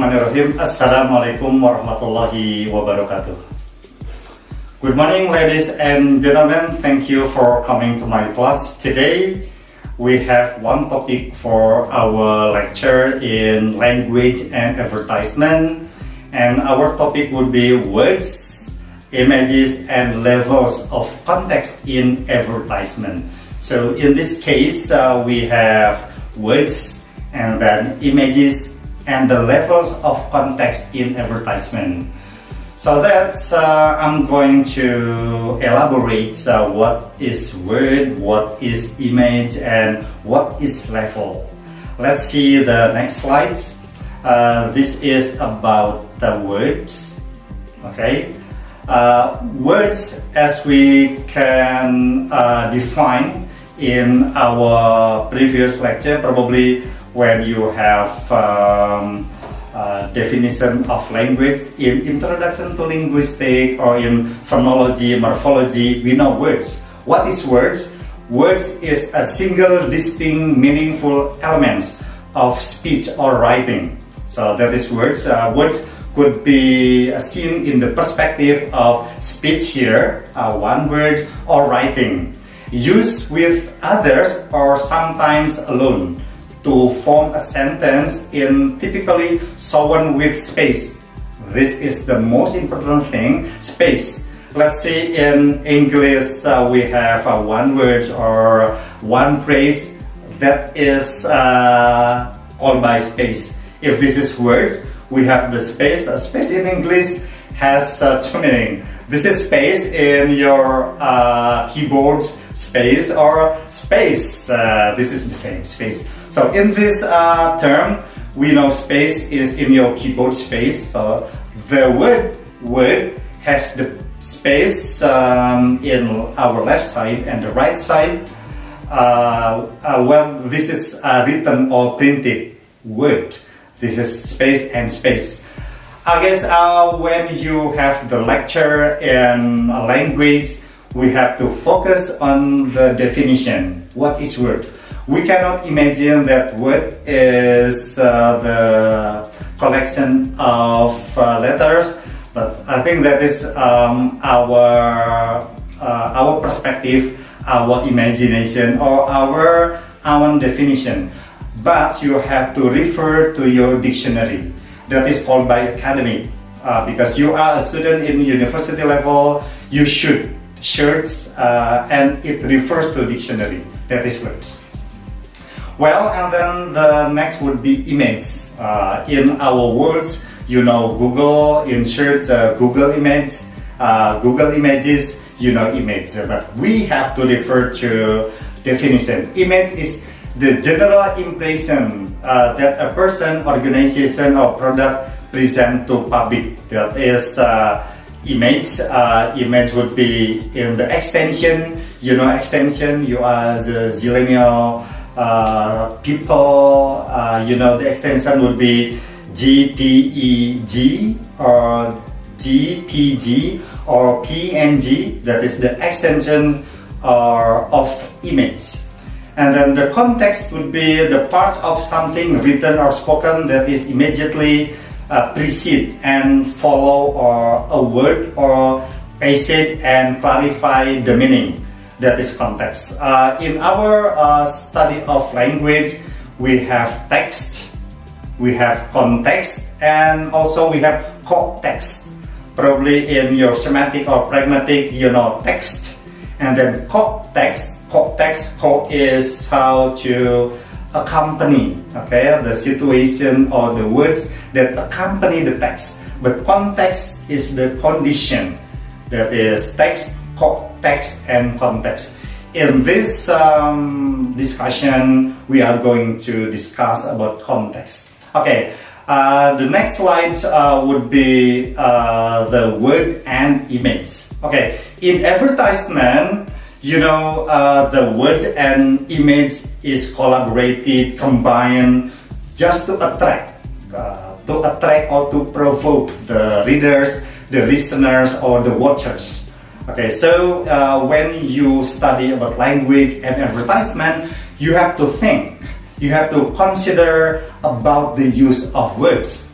Bismillahirrahmanirrahim. Assalamualaikum warahmatullahi wabarakatuh. Good morning, ladies and gentlemen. Thank you for coming to my class. Today, we have one topic for our lecture in language and advertisement. And our topic would be words, images, and levels of context in advertisement. So in this case, we have words and then images and the levels of context in advertisement. So that's I'm going to elaborate what is word, what is image, and what is level. Let's see the next slides. This is about the words. Okay, words as we can define in our previous lecture, probably when you have definition of language in introduction to linguistics or in phonology, morphology, we know words. What is words? Words is a single distinct meaningful elements of speech or writing. So that is words. Words could be seen in the perspective of speech here, one word, or writing, used with others or sometimes alone to form a sentence in typically shown with space. This is the most important thing, space. Let's see in English we have one word or one phrase that is called by space. If this is word, we have the space. Space in English has two meanings. This is space in your keyboard space or space. This is the same space. So in this term, we know space is in your keyboard space. So the word has the space in our left side and the right side. Well, this is written or printed word. This is space and space. I guess when you have the lecture in a language, we have to focus on the definition. What is word? We cannot imagine that word is the collection of letters, but I think that is our perspective, our imagination, or our own definition. But you have to refer to your dictionary. That is called by academic. Because you are a student in university level, you should search and it refers to dictionary. That is words. Well, and then the next would be image. In our words, you know Google, in search Google image, Google images, you know image. But we have to refer to definition. Image is the general impression that a person, organization, or product present to public. That is image. Image would be in the extension. You know extension. You are the zillennial people. You know the extension would be GPEG or GPG or PNG. That is the extension of image. And then the context would be the part of something written or spoken that is immediately precede and follow or a word or passage and clarify the meaning. That is context. In our study of language, we have text, we have context, and also we have context. Probably in your semantic or pragmatic, you know text, and then context. Context is how to accompany, okay, the situation or the words that accompany the text. But context is the condition. That is text, context, and context. In this discussion, we are going to discuss about context. Okay, the next slide would be the word and image. Okay, in advertisement, you know, the words and image is collaborated, combined, just to attract or to provoke the readers, the listeners, or the watchers. Okay, so when you study about language and advertisement, you have to think, you have to consider about the use of words.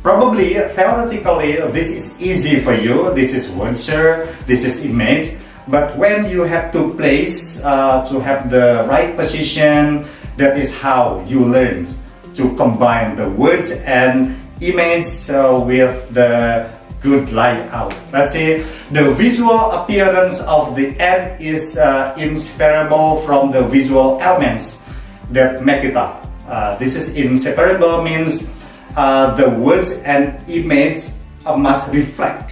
Probably, theoretically, this is easy for you. This is word, this is image. But when you have to place, to have the right position, that is how you learn to combine the words and image with the good layout. Let's see, the visual appearance of the ad is inseparable from the visual elements that make it up. This is inseparable means the words and image must reflect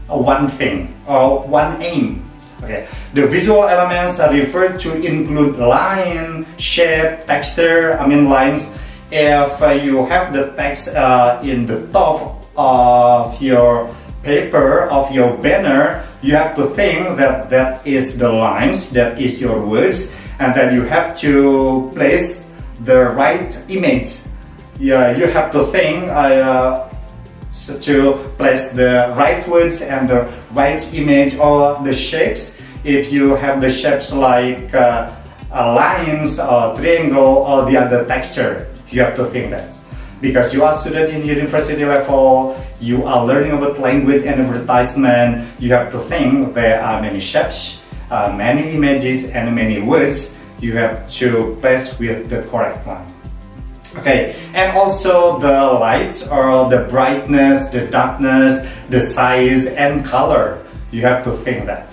one thing or one aim. Okay. The visual elements are referred to include line, shape, texture. Lines. If you have the text in the top of your paper, of your banner, you have to think that that is the lines, that is your words, and then you have to place the right image. Yeah, you have to think to place the right words and the right image or the shapes. If you have the shapes like lines or triangle or the other texture, you have to think that. Because you are a student in university level, you are learning about language and advertisement, you have to think there are many shapes, many images and many words. You have to place with the correct one. Okay, and also the lights or the brightness, the darkness, the size and color. You have to think that.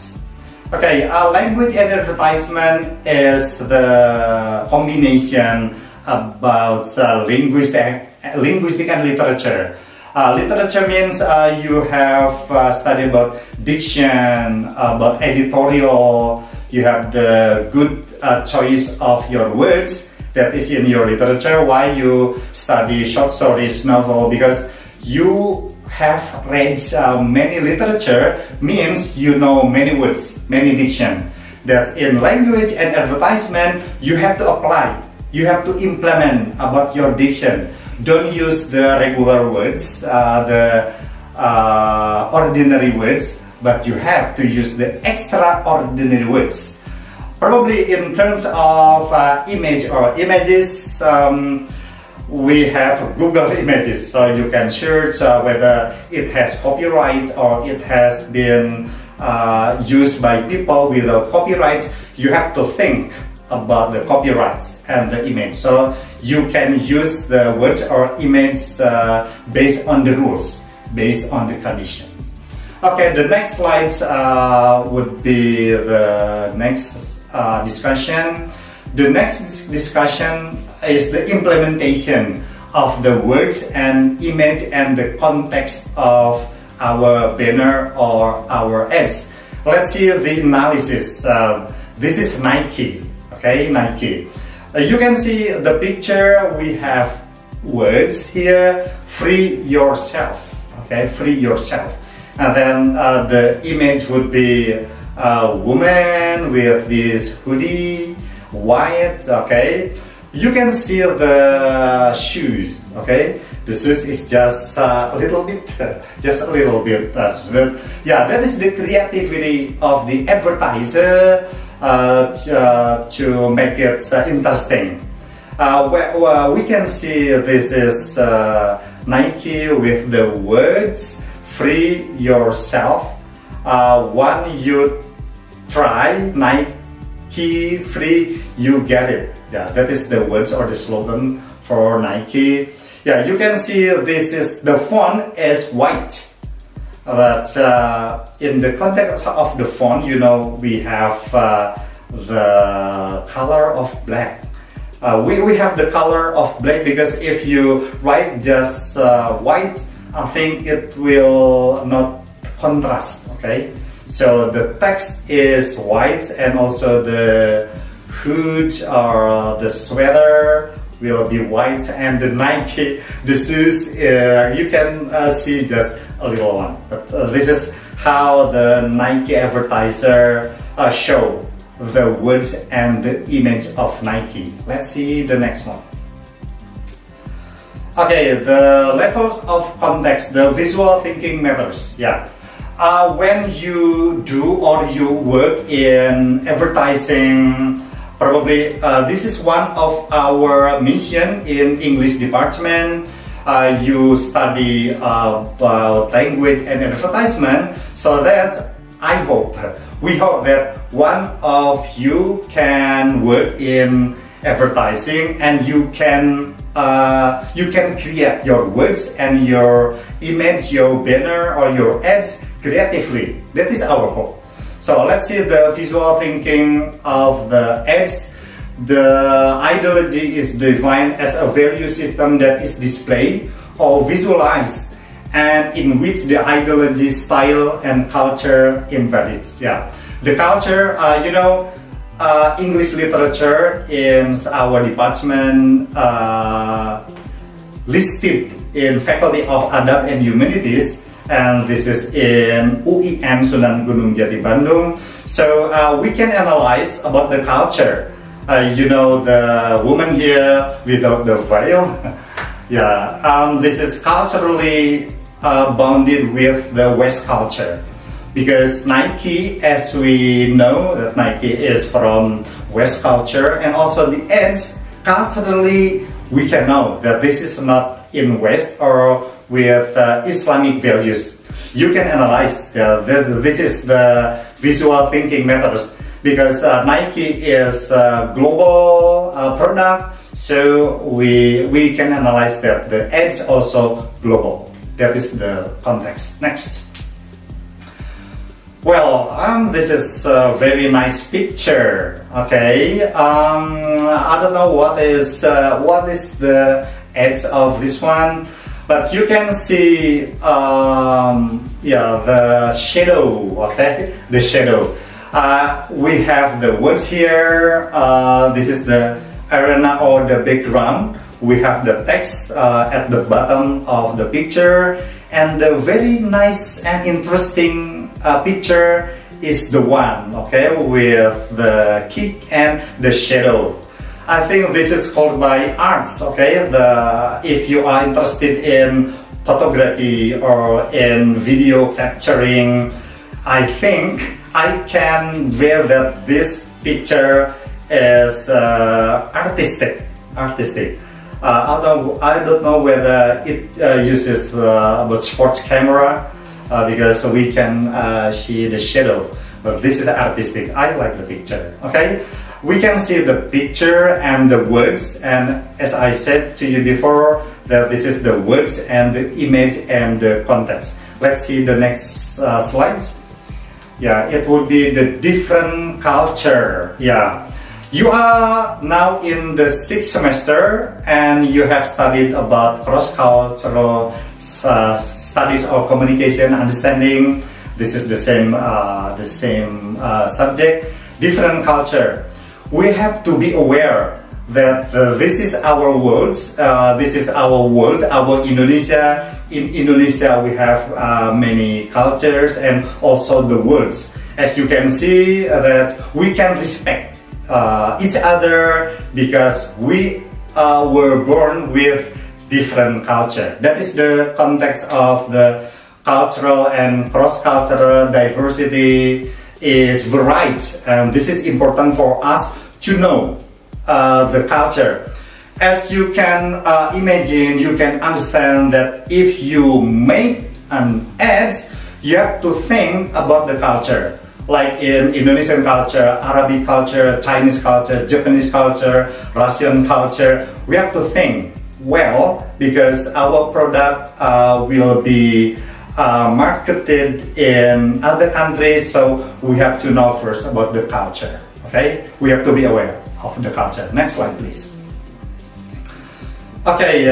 Okay, language and advertisement is the combination about linguistic and literature. Literature means you have studied about diction, about editorial. You have the good choice of your words that is in your literature. Why you study short stories, novel? Because you have read many literature means you know many words, many diction. That in language and advertisement you have to apply, you have to implement about your diction. Don't use the regular words, the ordinary words, but you have to use the extraordinary words. Probably in terms of image or images, we have Google Images, so you can search whether it has copyright or it has been used by people without copyright. You have to think about the copyrights and the image, so you can use the words or image based on the rules, based on the condition. Okay, the next slides would be the next discussion. The next discussion is the implementation of the words and image and the context of our banner or our ads. Let's see the analysis. This is Nike. Okay, Nike. You can see the picture. We have words here. Free yourself. Okay, free yourself. And then the image would be a woman with this hoodie, white. Okay, you can see the shoes. Okay, the shoes is just a little bit, yeah, that is the creativity of the advertiser to make it interesting. We can see this is Nike with the words free yourself. When you try Nike free, you get it. Yeah, that is the words or the slogan for Nike. Yeah, you can see this is the font is white, but in the context of the font, you know, we have the color of black. We have the color of black because if you write just white, I think it will not contrast. Okay, so the text is white and also the hood or the sweater will be white, and the Nike, the shoes, you can see just a little one. But this is how the Nike advertiser show the words and the image of Nike. Let's see the next one. Okay, the levels of context, the visual thinking matters. Yeah. When you do or you work in advertising, probably this is one of our mission in English department. you study about language and advertisement, so that we hope that one of you can work in advertising, and you can create your words and your image, your banner or your ads creatively. That is our hope. So let's see the visual thinking of the ads. The ideology is defined as a value system that is displayed or visualized, and in which the ideology, style, and culture embedded. Yeah, the culture, English literature in our department listed in Faculty of Adab and Humanities, and this is in UIN Sunan Gunung Jati Bandung. So we can analyze about the culture. The woman here without the veil. Yeah, this is culturally bounded with the West culture, because Nike, as we know that Nike is from West culture, and also the ads culturally we can know that this is not in West or with Islamic values. You can analyze this is the visual thinking methods, because Nike is a global product, so we can analyze that the ads also global. That is the context. Next. Well, this is a very nice picture. Okay, I don't know what is the ads of this one, but you can see the shadow. Okay, the shadow. We have the words here. This is the arena or the background. We have the text at the bottom of the picture, and the very nice and interesting picture is the one, okay, with the kick and the shadow. I think this is called by arts, okay. If you are interested in photography or in video capturing, I think I can read that this picture is artistic. Although I don't know whether it uses about sports camera, because we can see the shadow, but this is artistic. I like the picture. Okay, we can see the picture and the words, and as I said to you before, that this is the words and the image and the context. Let's see the next slides. Yeah, it would be the different culture. Yeah. You are now in the 6th semester, and you have studied about cross-cultural studies or communication understanding. This is the same subject, different culture. We have to be aware that this is our worlds. Our Indonesia. In Indonesia, we have many cultures and also the words. As you can see, that we can respect each other because we were born with different culture. That is the context of the cultural and cross-cultural diversity is varied, and this is important for us to know the culture. As you can imagine, you can understand that if you make an ad, you have to think about the culture. Like in Indonesian culture, Arabic culture, Chinese culture, Japanese culture, Russian culture, we have to think well, because our product will be marketed in other countries, so we have to know first about the culture. Okay, we have to be aware of the culture. Next slide, please. Okay,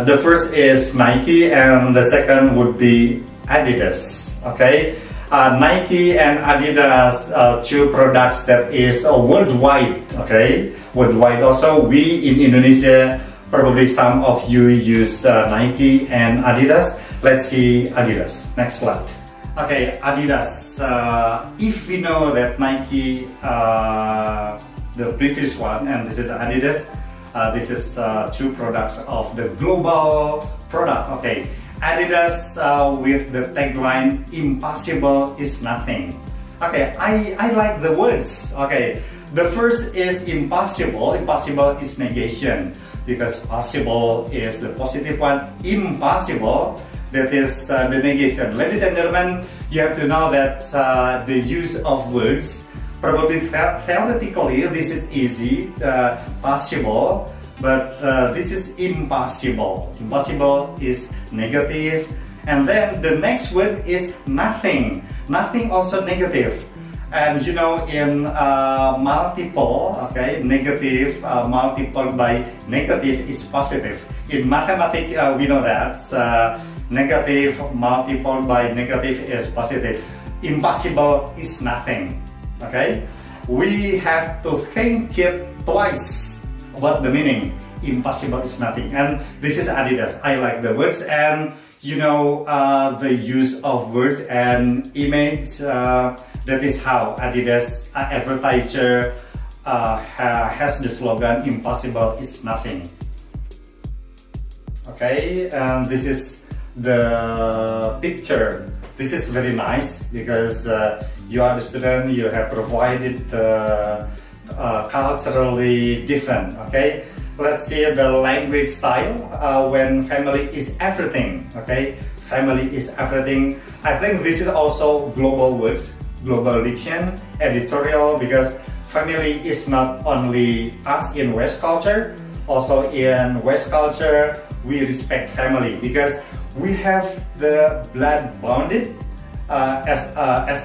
the first is Nike, and the second would be Adidas. Okay. Nike and Adidas, two products that is worldwide. Okay, worldwide. Also, we in Indonesia, probably some of you use Nike and Adidas. Let's see Adidas. Next slide. Okay, Adidas. If we know that Nike, the previous one, and this is Adidas. This is two products of the global product. Okay. Adidas with the tagline "Impossible is nothing." Okay, I like the words. Okay, the first is impossible. Impossible is negation. because possible is the positive one, impossible, that is the negation. Ladies and gentlemen, you have to know that the use of words, probably theoretically this is easy, possible, but this is impossible. Impossible is negative. And then the next word is nothing. Nothing also negative. And you know, in multiple, okay, negative multiplied by negative is positive. In mathematics, we know that negative multiplied by negative is positive. Impossible is nothing. Okay, we have to think it twice about the meaning. Impossible is nothing. And this is Adidas. I like the words, and you know, the use of words and image. That is how Adidas advertiser has the slogan "Impossible is nothing." Okay, and this is the picture. This is very nice because you are the student. You have provided culturally different. Okay, let's see the language style when family is everything. Okay, family is everything. I think this is also global words. Global diction, editorial, because family is not only us in West culture, also in West culture we respect family because we have the blood bonded as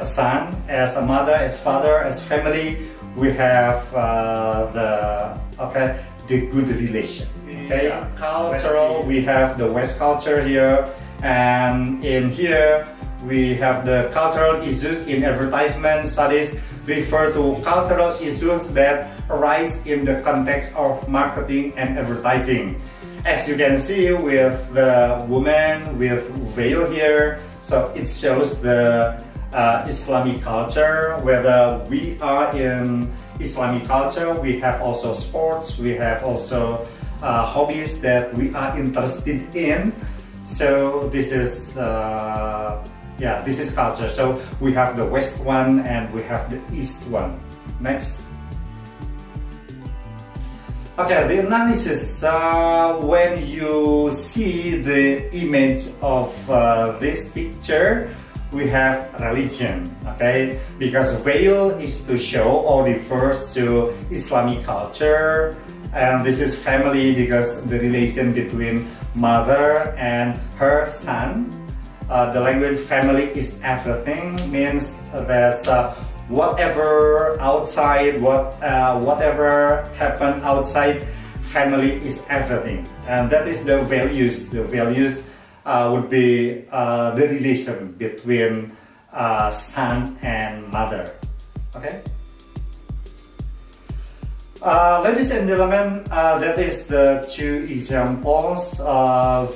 a son, as a mother, as father, as family. We have the good relation. Okay, cultural. We have the West culture here, and in here we have the cultural issues. In advertisement studies refer to cultural issues that arise in the context of marketing and advertising. As you can see with the woman with veil here, so it shows the Islamic culture. Whether we are in Islamic culture, we have also sports, we have also hobbies that we are interested in. So this is this is culture. So we have the West one and we have the East one. Next. Okay, the analysis. When you see the image of this picture, we have religion. Okay, because veil is to show or refers to Islamic culture, and this is family because the relation between mother and her son. The language family is everything means that whatever outside, whatever happened outside, family is everything, and that is the values. The values would be the relation between son and mother. Okay. Ladies and gentlemen, that is the two examples of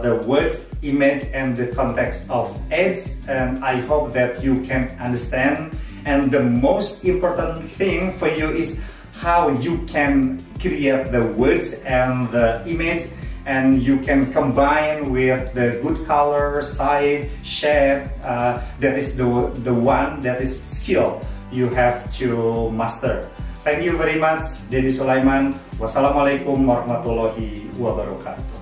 the words, image, and the context of ads, and I hope that you can understand. And the most important thing for you is how you can create the words and the image, and you can combine with the good color, size, shape. That is the one that is skill you have to master. Thank you very much, Dedi Sulaiman. Wassalamualaikum warahmatullahi wabarakatuh.